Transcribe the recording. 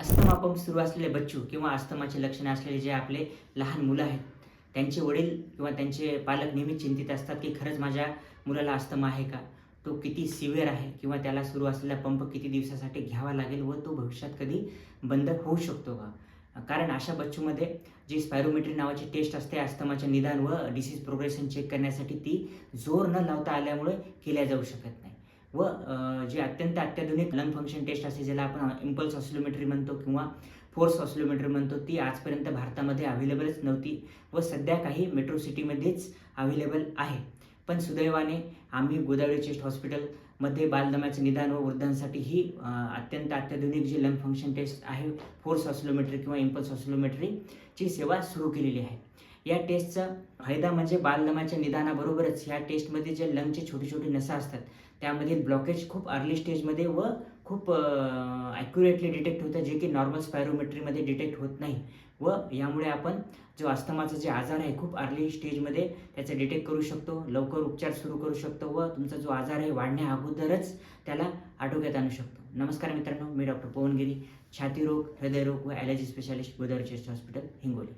Asthma pump सुरू असलेले बच्चू किंवा अस्थमाचे लक्षणे असलेले जे आपले लहान मुलं आहेत, त्यांचे वडील किंवा त्यांचे पालक नेहमी चिंतित असतात, की खरंच माझ्या मुलाला अस्थमा आहे का? तो किती सिव्हिअर आहे किंवा त्याला सुरू असलेला पंप किती दिवसासाठी घ्यावा लागेल व तो भविष्यात कधी बंद होऊ शकतो का? कारण अशा बच्चूमध्ये जी स्पायरोमेट्री नावाची टेस्ट असते अस्थमाचे निदान व डिसीज प्रोग्रेशन चेक करण्यासाठी, ती जोर न लावता आल्यामुळे केल्या जाऊ शकत नाही. व जे अत्यंत अत्याधुनिक लंग फंक्शन टेस्ट असते, ज्याला आपण इम्पल्स ऑसिलोमेट्री म्हणतो किंवा फोर्स ऑसिलोमेट्री म्हणतो, ती आजपर्यंत भारतामध्ये अवेलेबलच नव्हती व सध्या काही मेट्रो सिटीमध्येच अवेलेबल आहे. पण सुदैवाने आम्ही गोदावरी चेस्ट हॉस्पिटलमध्ये बालदमाचे निदान व वृद्धांसाठी ही अत्यंत अत्याधुनिक जी लंग फंक्शन टेस्ट आहे, फोर्स ऑसिलोमेट्री किंवा इम्पल्स ऑसिलोमेट्रीची सेवा सुरू केलेली आहे. या टेस्टचा फायदा म्हणजे बालदमाच्या निदानाबरोबरच या टेस्टमध्ये जे लंगचे छोटे छोटे नसा असतात, त्यामधील ब्लॉकेज खूप अर्ली स्टेजमध्ये व खूप ॲक्युरेटली डिटेक्ट होतं, जे की नॉर्मल स्पायरोमेट्रीमध्ये डिटेक्ट होत नाही. व यामुळे आपण जो अस्थमाचा जे आजार आहे, खूप अर्ली स्टेजमध्ये त्याचं डिटेक्ट करू शकतो, लवकर उपचार सुरू करू शकतो व तुमचा जो आजार आहे वाढण्या अगोदरच त्याला आटोक्यात आणू शकतो. नमस्कार मित्रांनो, मी डॉक्टर पवनगिरी, छातीरोग, हृदयरोग व allergy specialist, Godavari chest hospital, Hingoli.